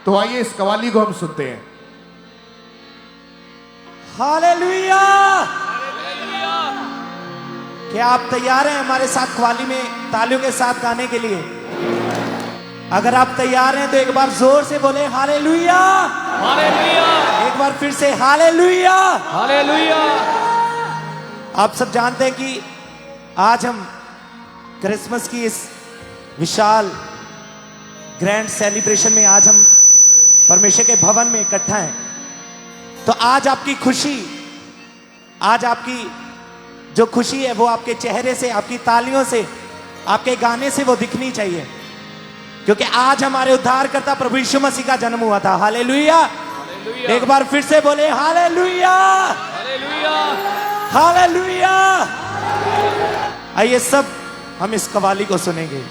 तो आइए इस कवाली को हम सुनते हैं। हालेलुया। क्या आप तैयार हैं हमारे साथ कवाली में तालियों के साथ गाने के लिए? अगर आप तैयार हैं तो एक बार जोर से बोले हालेलुया। हालेलुया। एक बार फिर से हालेलुया। हालेलुया। आप सब जानते हैं कि आज हम क्रिसमस की इस विशाल ग्रैंड सेलिब्रेशन में आज हम परमेश्वर के भवन में इकट्ठा हैं। तो आज आपकी खुशी, आज आपकी जो खुशी है वो आपके चेहरे से, आपकी तालियों से, आपके गाने से वो दिखनी चाहिए, क्योंकि आज हमारे उद्धारकर्ता प्रभु यीशु मसीह का जन्म हुआ था। हालेलुया। एक बार फिर से बोले हालेलुया। हालेलुया। हालेलुया। आइए सब हम इस कवाली को सुनेंगे।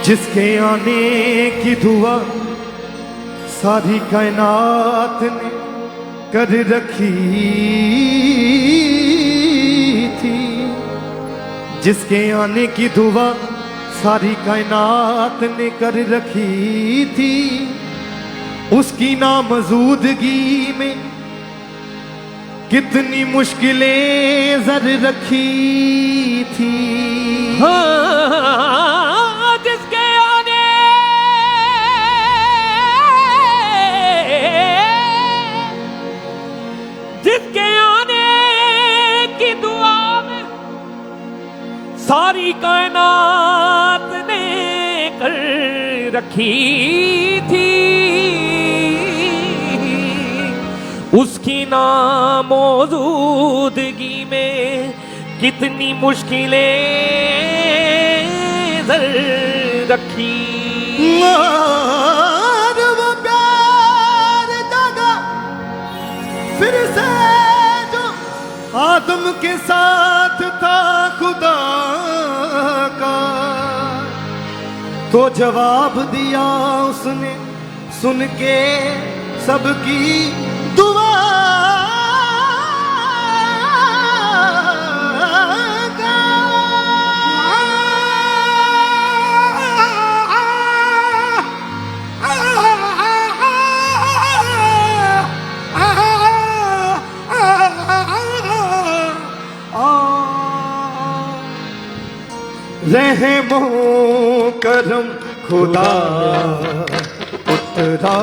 जिसके आने की दुआ सारी कायनात ने कर रखी थी, जिसके आने की दुआ सारी कायनात ने कर रखी थी, उसकी नामौजूदगी में कितनी मुश्किलें जर रखी थी। जिसके आने की दुआ में सारी कायनात ने कर रखी थी, उसकी नामौजूदगी में कितनी मुश्किलें जर रखी। वो प्यार दादा फिर से जो आदम के साथ था खुदा का, तो जवाब दिया उसने सुन के सबकी दुआ का। रहमो करम खुदा उतरा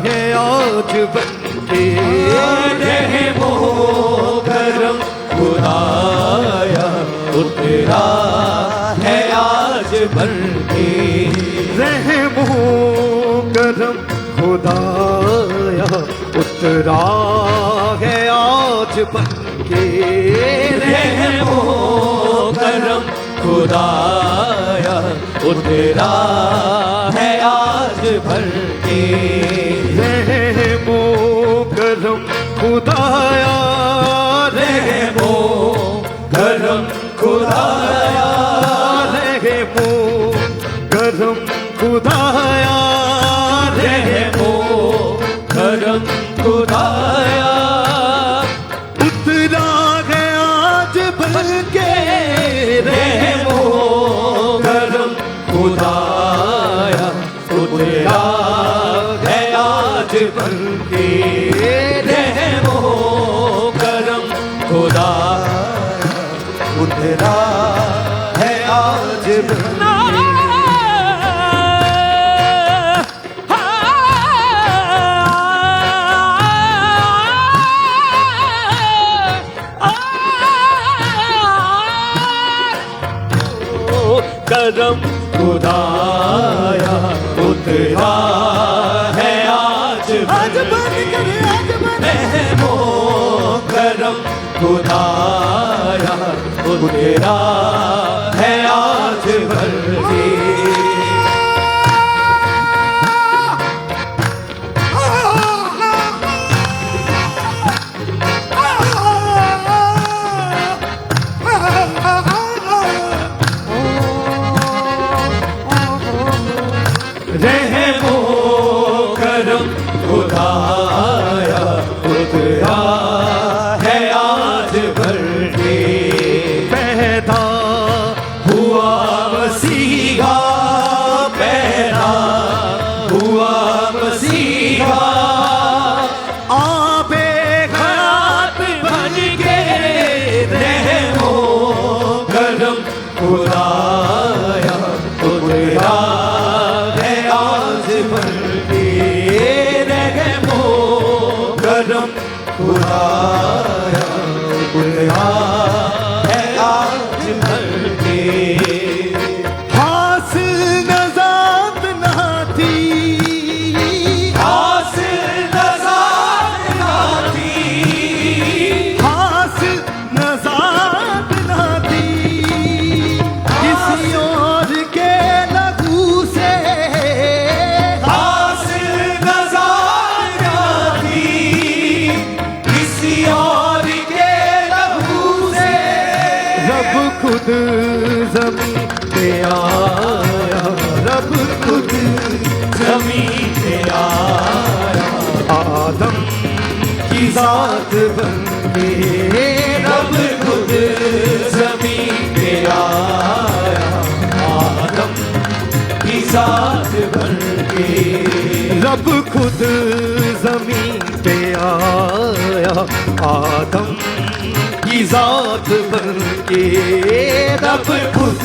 है आज बन के रहमो करम खुदाया उतरा है आज बन के। रहमो करम खुदाया उतरा है आज बन के। रहमो करम खुदाया उतरा है आज भर के। रहमो करम खुदाया रहमो करम खुदाया रहमो करम खुदाया रहमो करम खुदाया उतरा है आज बन के। रहमो करम खुदाया उतरा है आज भर के। रहमो करम खुदाया उतरा है आज करम खुदाया उतरा है आज बन के। रहमो करम खुदाया उतरा है आज भर के। रहमो करम खुदाया उतरा है आज भर के। पैदा हुआ मसीहा पैदा हुआ मसीहा आबे हयात बन के। रहमो करम खुदाया उतरा है आज भर के। रहमो करम खुदाया उतरा है आज भर के। हासिल नजात ना थी हासिल नज़ात ना थी हासिल नजात ना थी किसी और के लहू से। हासिल नज़ात ना थी किसी और के लहू से। रब खुद जमीन पे आया रब खुद ज़मीन पे आया आदम की जात बन के। रब खुद ज़मीन पे आया आदम की ज़ात बन के। रब खुद जमीन पे आया आदम की जात बन के। रब खुद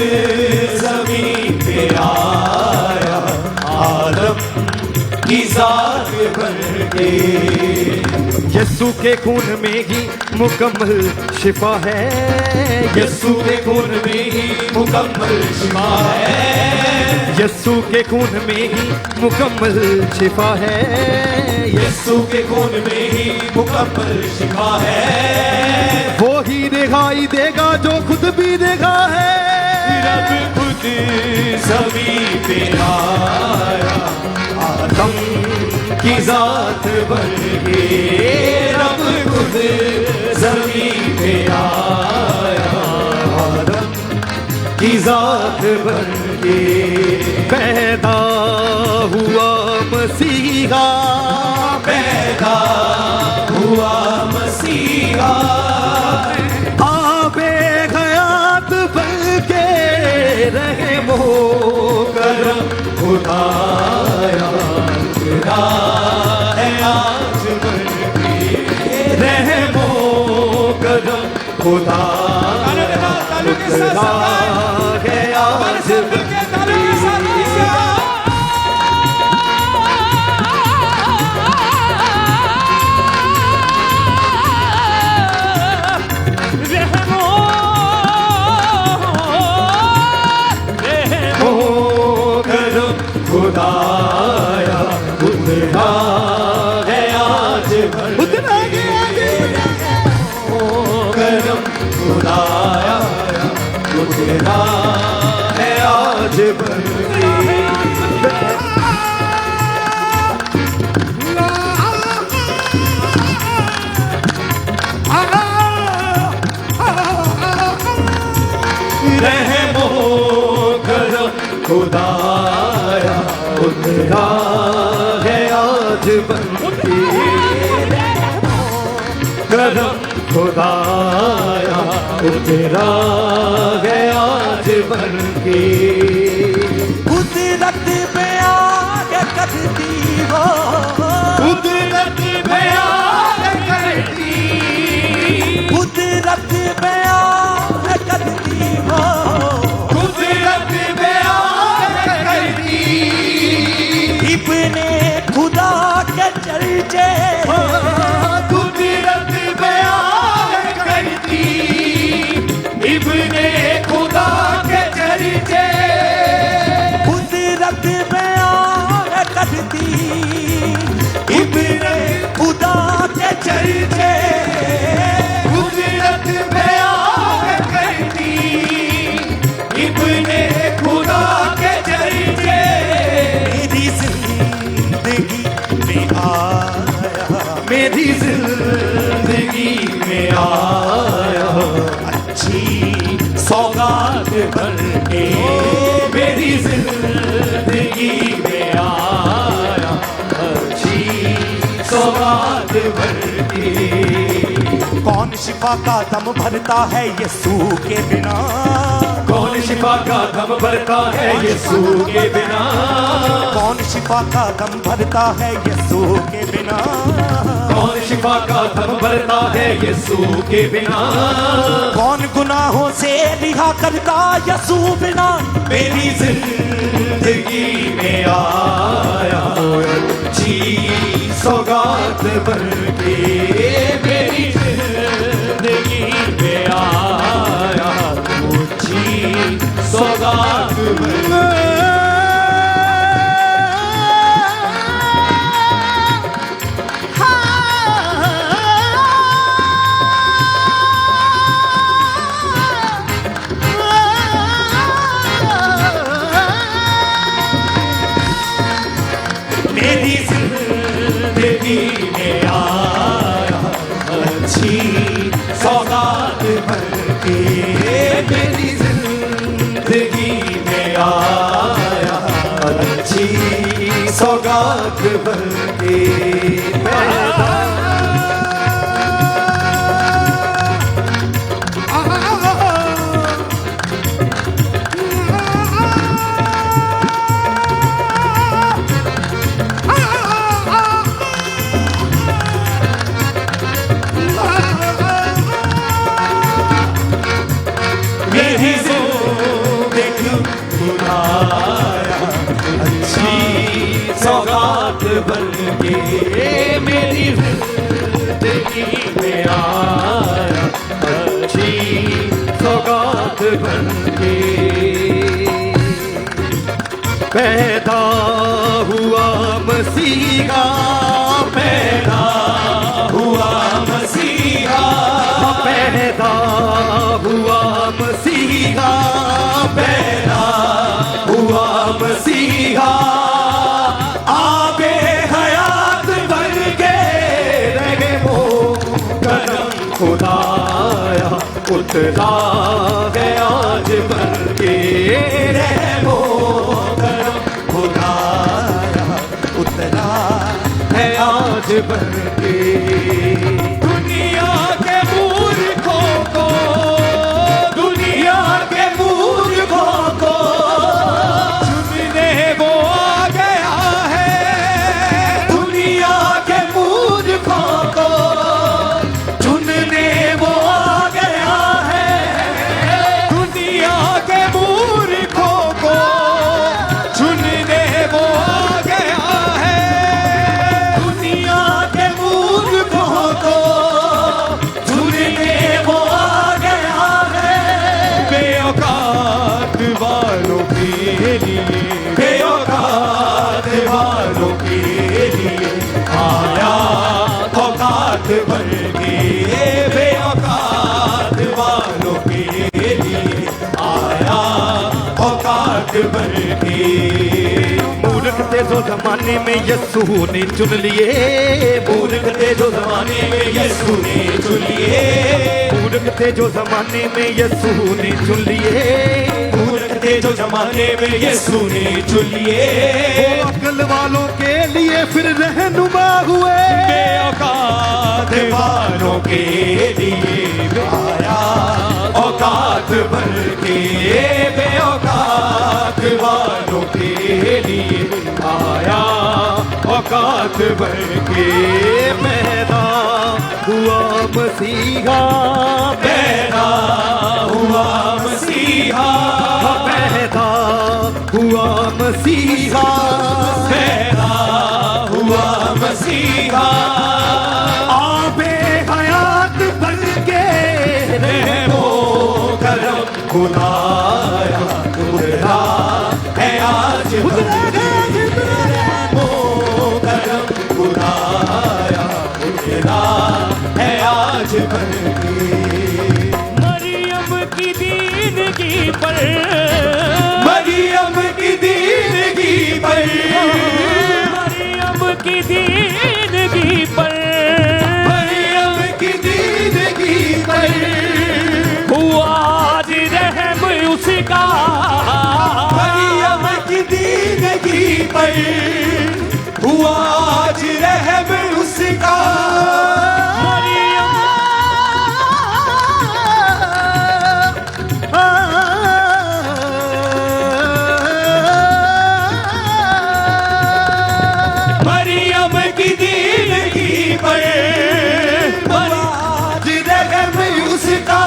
ज़मीन पे आया आदम की ज़ात बन के। यीशु के खून में ही मुकम्मल शिफा है। यीशु के खून में ही मुकम्मल शिफा है। यीशु के खून में ही मुकम्मल शिफा है। यीशु के खून में ही मुकम्मल शिफा है। वो ही दिखाई देगा जो खुद भी देखा है। रब खुद ज़मीन पे आया आदम की ज़ात बन के। रब खुद ज़मीन पे आया आदम की ज़ात बन के। पैदा हुआ मसीहा पैदा हुआ मसीहा आबे हयात बन के। रहमो करम खुदाया खुदा है आज बन के। रहमो करम खुदा खुदा है आज बन बन के करम खुदाया उतरा है आज बन के। कुदरत में आग करती हो, कुदरत में आग करती, कुदरत में आग करती हो, कुदरत में आग करती, इब्ने खुदा के चर्चे, कुदरत में आग करती, इब्ने खुदा के चर्चे, कुदरत में आग करती, इब्ने खुदा के चर्चे, कुदरत में आग करती, इब्ने खुदा के चर्चे। मेरी जिंदगी में आया, मेरी जिंदगी में आया अच्छी सौगात बन के, मेरी जिंदगी में आया अच्छी सौगात बन के। कौन शिफा का दम भरता है यीशु के बिना, कौन शिफा का दम भरता है यीशु के बिना, कौन शिफा का दम भरता है यीशु के बिना, कौन शिफा का दम भरता है यीशु के बिना, कौन गुनाहों से रिहा करता यीशु बिना। मेरी जिंदगी में आया अच्छी सौगात बन के, मेरी जिंदगी में आया अच्छी सौगात बन के। मेरी जिंदगी में आया अच्छी सौगात बन के, मेरी जिंदगी में आया अच्छी सौगात बन के। मेरी जिंदगी में आया अच्छी सौगात बन के, मेरी जिंदगी में आया अच्छी सौगात बन के। पैदा हुआ मसीहा, पैदा हुआ मसीहा, पैदा हुआ मसीहा, पैदा हुआ मसीहा, आबे हयात बन के रहे वो करम खुदाया उतरा है आज बन के, रहे वो करम खुदाया उतरा है आज बन के। दुनिया के मूर्खों को, दुनिया के मूर्खों को चुनने वो आ गया है, दुनिया के मूर्खों को चुनने वो आ गया है, दुनिया के मूर्खों को चुनने वो आ गया है, दुनिया के मूर्खों को चुनने वो आ गया है। बेऔकात वालों के लिए, बेऔकात वालों के लिए आया औकात बन के, बेऔकात वालों के लिए आया औकात बन के। मूर्ख थे जो जमाने में यीशु ने चुन लिए, मूर्ख थे जो जमाने में यीशु ने चुन लिए, मूर्ख थे जो जमाने में यीशु ने चुन लिए, मूर्ख थे जो जमाने में यीशु ने चुन लिए, वो अक्ल वालों के लिए फिर रहनुमा हुए। बेऔकात वालों के लिए आया, औकात भर के, बेऔकात वालों के लिए आया, औकात भर के। पैदा हुआ मसीहा, पैदा हुआ मसीहा, पैदा हुआ मसीहा, पैदा हुआ मसीहा, आबे हयात बन के रहमो करम खुदाया उतरा है आज रहमो करम खुदाया उतरा है आज बन के। मरियम की दीनगी पर, मरियम की दीनगी पर, मरियम की दीनगी पर, मरियम की दीनगी पर हुआ आज रहम उसका, मरियम की दीनगी पर हुआ आज रहम उसका। मरियम की दीनगी पर हुआ आज रहम उसका।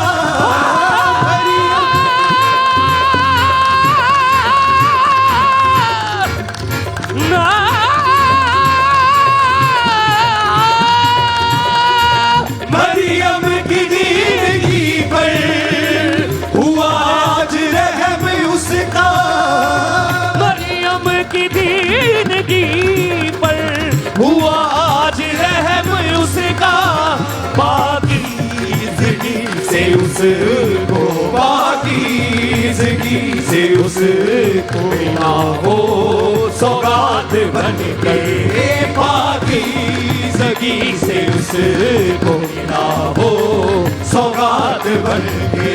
मरियम की दीनगी पर हुआ आज रहम उसका। मरियम की दीनगी पर हुआ आज रहम उसका। बाकी जिंदगी से उसको, बाकी जिंदगी से उसको मिला हो सौगात बन के, बाकी जिंदगी से उसको मिला हो सौगात बन के।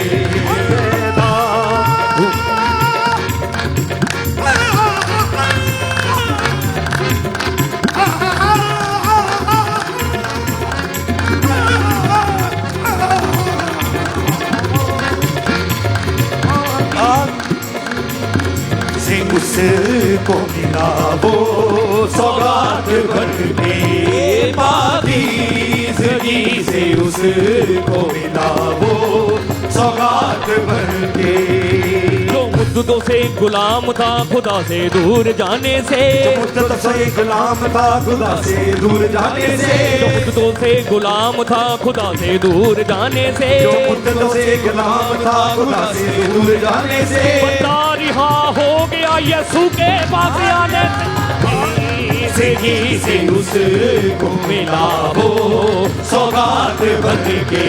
से उसको मिला वो सौगात बन के, बाकी जिंदगी से उसको मिला वो सौगात बन के। जो मुद्दतों से गुलाम था खुदा से दूर जाने से, मुद्दत से गुलाम था खुदा से दूर जाने से, जो मुद्दतों से गुलाम था खुदा से दूर जाने से, जो मुद्दत से गुलाम था खुदा से दूर जाने से, बंदा रिहा हो गया यीशु के पास आने से, जिंदगी से उसको मिला वो सौगात बन के,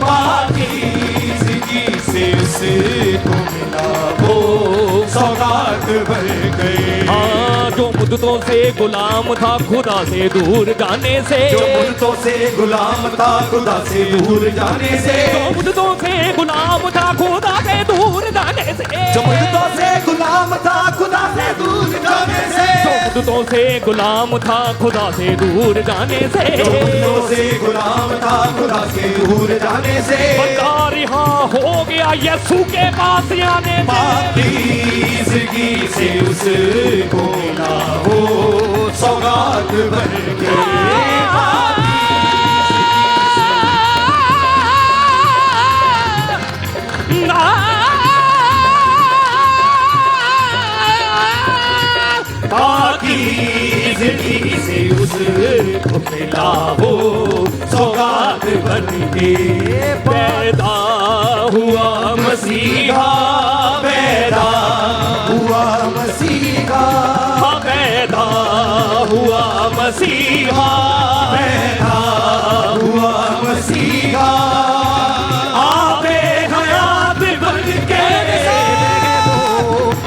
बाकी जिंदगी से उसको मिला वो सौगात बन गए। हाँ, जो मुद्दतों से गुलाम था खुदा से दूर जाने से, जो मुद्दतों से गुलाम था खुदा से दूर जाने से, जो मुद्दतों से गुलाम था खुदा से दूर जाने से, जो मुद्दतों से गुलाम था खुदा से दूर जाने से, जो मुद्दतों से गुलाम था खुदा से दूर जाने से, जो मुद्दतों से गुलाम था खुदा से दूर जाने से, बंदा रिहा हो गया यीशु के पास आने से, बाकी जिंदगी से उसको मिला वो सौगात बन के, बाकी जिंदगी से उसको मिला वो सौगात बन के। पैदा हुआ मसीहा, पैदा हुआ मसीहा, पैदा हुआ मसीहा, पैदा हुआ मसीहा, आबे हयात बन के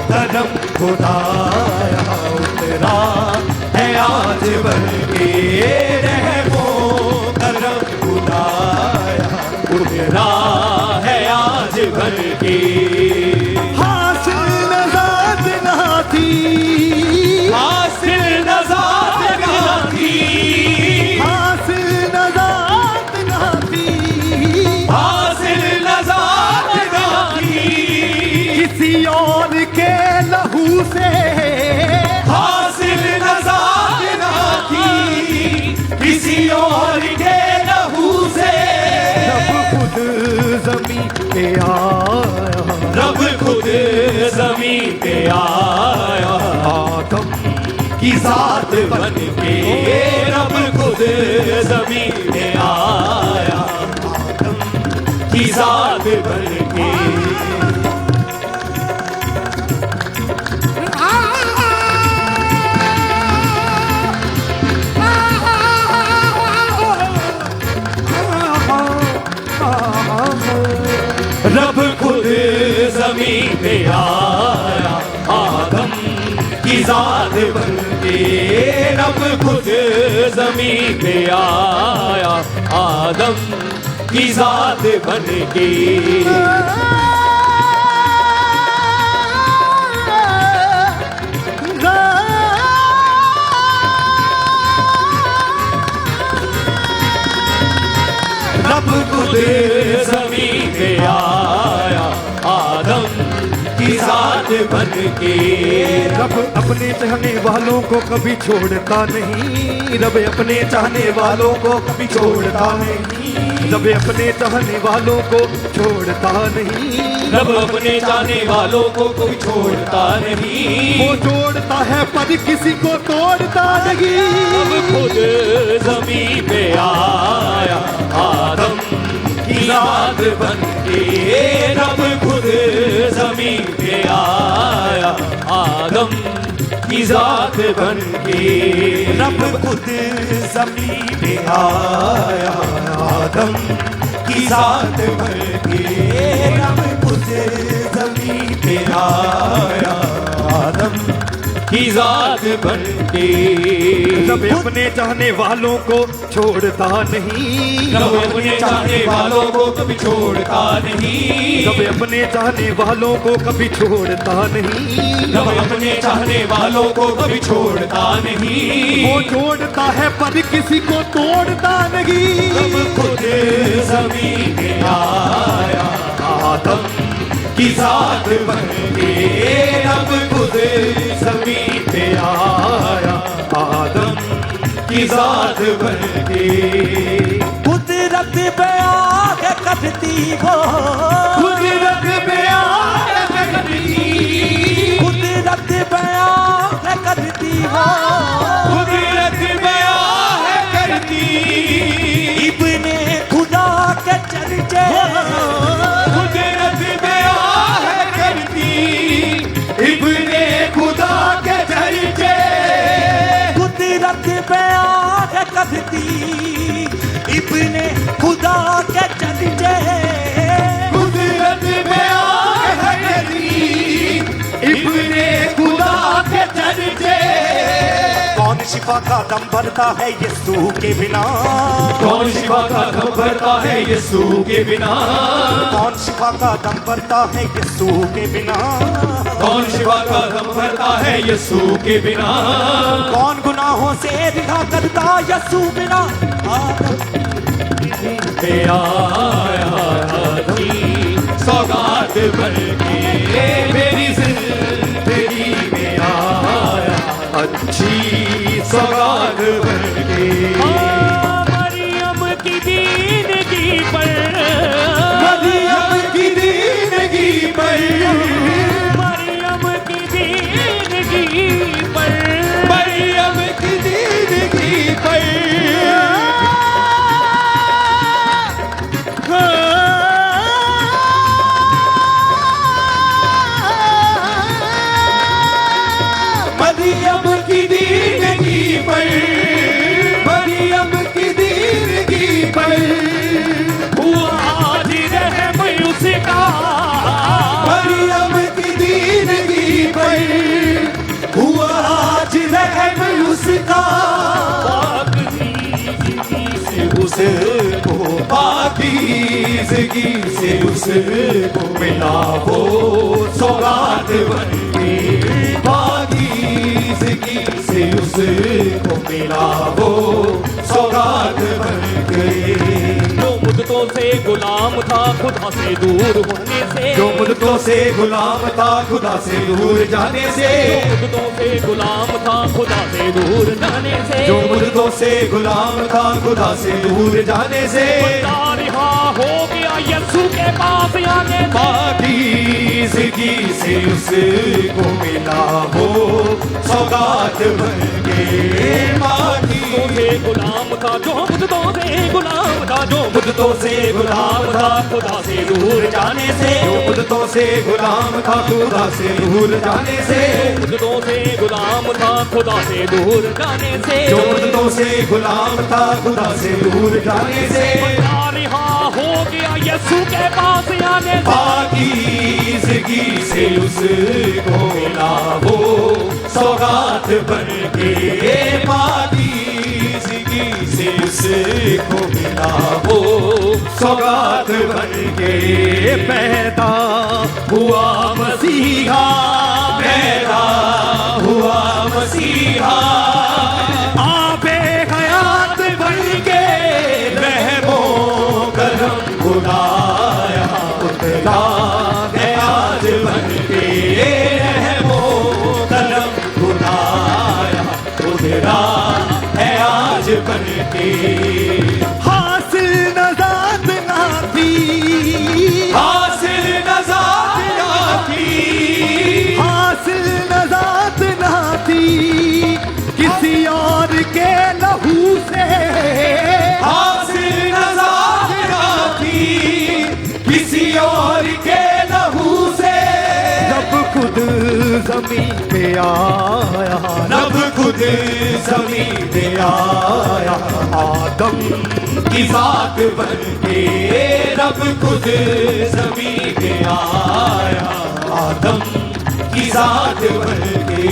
कदम खुदाया उतरा है आज बन के, रहमो करम खुदाया उतरा है आज बन के। हासिल से हासिल नजारा की किसी और के लहू से। रब खुद जमीन पे आया, रब खुद जमीन पे आया, आदम की जात बन के। रब खुद जमीन पे आया, आदम की जात बन के। रब खुद जमीन पे आया, आदम की जात बन के। रब खुद जमीन पे आया, आदम की जात बन के। रब खुद जमीन पे आया, आदम की जात बन के। रब अपने चाहने वालों को कभी छोड़ता नहीं, रब अपने चाहने वालों को कभी छोड़ता नहीं, रब अपने चाहने वालों को छोड़ता नहीं। रब अपने चाहने वालों को कोई छोड़ता नहीं। वो जोड़ता है पर किसी को तोड़ता नहीं। रब खुद जमीन पे आया, आदम की जात बन के। रब खुद जमीन पे आया, आदम की जात बन के। रब खुद जमीन पे आया, आदम की जात बन के। रब खुद जमीन पे आया, आदम की जात बन के। रब अपने चाहने वालों को छोड़ता नहीं, रब अपने चाहने वालों को कभी छोड़ता नहीं। रब अपने चाहने वालों को कभी छोड़ता नहीं। रब अपने चाहने वालों को कभी छोड़ता नहीं। वो जोड़ता है पर किसी को तोड़ता नहीं। रब खुद जमीन पे आया, आदम की जात बन के। रब खुद जमीन पे आया, आदम की जात बन के। कुदरत पे आके करती वो, कुदरत पे आके करती, कुदरत पे आके करती वो, कुदरत पे आके करती। इब्ने खुदा के चर्चे, कुदरत पे आके करती, इब्ने खुदा के चर्चे। कुदरत पे आके करती, इब्ने खुदा के चर्चे। कुदरत पे आके करती, इब्ने खुदा के चर्चे। कौन शिफा का दम भरता है यीशु के बिना, कौन शिफा का दम भरता है यीशु के बिना। कौन शिफा का दम भरता है यीशु के बिना, कौन शिफा का दम भरता है यीशु के बिना। कौन गुनाहों से रिहा करता यीशु बिना। पे आया थी सौगात बन के। मेरी जिंदगी में आया अच्छी सौगात बन के। मरियम की दीनगी पर, मरियम की दीनगी पर, मरियम की दीनगी पर, मरियम की दीनगी पर। मरियम की दीनगी पर, मरियम की दीनगी पर। हुआ आज रहम उसका, मरियम की दीनगी पर हुआ आज रहम उसका। उसको पाकीज़गी से उसको मिला वो सौगात बन के। पाकीज़गी से उसको मिला वो सौगात बन के। जो मुझ तो मुद्दों से गुलाम था खुदा से दूर होने से, जो मुद्दों से गुलाम था खुदा से दूर जाने से, मुद्दों से गुलाम था खुदा से दूर जाने से, जो मुद्दों से गुलाम था खुदा से दूर जाने से, बंदा रिहा हो गया यीशु के पास आने से। पाकीज़गी से उसको मिला वो सौगात बन के। मुद्दों से गुलाम था जो मुद्दों से गुलाम था, जो मुद्दों से गुलाम था खुदा से दूर जाने से, जो मुद्दों से गुलाम था खुदा से दूर जाने से, मुद्दों से गुलाम था खुदा से दूर जाने से, जो मुद्दों से गुलाम था खुदा से दूर जाने से, बंदा रिहा हो गया यीशु के पास आने से। पाकीज़गी से उसको मिला वो सौगात बन के। पाकीज़गी से उसको मिला वो सौगात बन के। पैदा हुआ मसीहा, पैदा हुआ मसीहा, आबे हयात बन के रहमो करम खुदाया उतरा है आज बन के। रहमो करम खुदाया उतरा है आज बन के। हासिल नजात ना थी, हासिल नजात ना थी, हासिल नजात ना थी किसी और के लहू से, हासिल नजात ना थी किसी और के लहू से। जब खुद जमीन पे आया, रब खुद ज़मीन पे आया आदम की जात बन के। रब खुद ज़मीन पे आया आदम की जात बन के।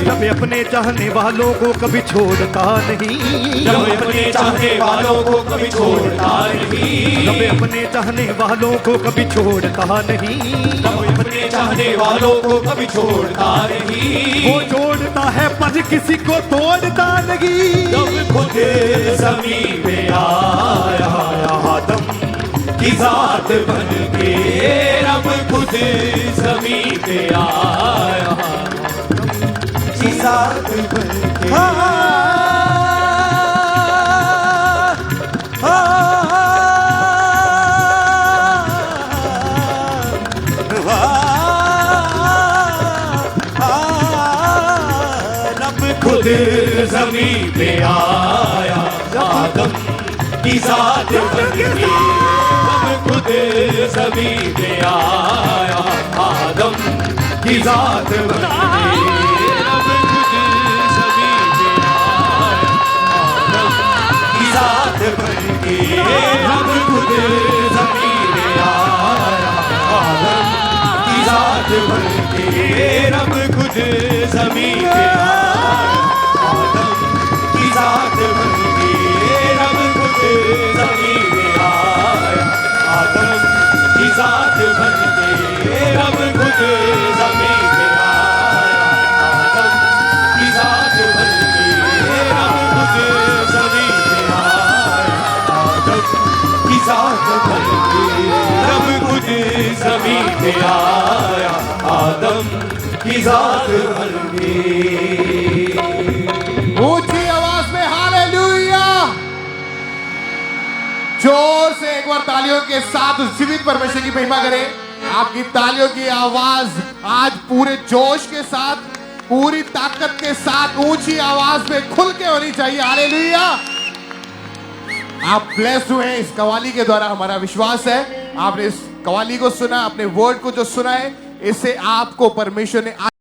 जब अपने चाहने वालों को कभी छोड़ता नहीं, जब अपने चाहने वालों को कभी छोड़ता नहीं, जब अपने चाहने वालों को कभी छोड़ता नहीं, जब अपने चाहने वालों को कभी छोड़ता नहीं, वो जोड़ता है पर किसी को तोड़ता नहीं। जब खुद ज़मीन पे आया आदम की जात बन के। रब खुद ज़मीन पे आया की जात बन के। रब खुद ज़मीन पे आया आदम की जात बन के। रब खुद ज़मीन पे आया आदम की जात बन के। रब खुद ज़मीन पे आया आदम की जात बन के। रब खुद ज़मीन पे आया आदम की जात बन के। रब खुद ज़मीन पे आया आदम की जात बन के। रब खुद ज़मीन पे आया आदम की जात बन के। रब खुद ज़मीन पे आया आदम की जात बन के। रब खुद ज़मीन पे आया आदम की जात बन के। रब खुद ज़मीन पे आया आदम की जात बन के। ऊंची आवाज में हालेलुया। जोर से एक बार तालियों के साथ उस जीवित परमेश्वर की महिमा करें। आपकी तालियों की आवाज आज पूरे जोश के साथ, पूरी ताकत के साथ, ऊंची आवाज में खुल के होनी चाहिए। हालेलुया। आप ब्लेस्ड हुए हैं इस कवाली के द्वारा, हमारा विश्वास है। आपने इस कवाली को सुना, अपने वर्ड को जो सुना है, इससे आपको परमेश्वर ने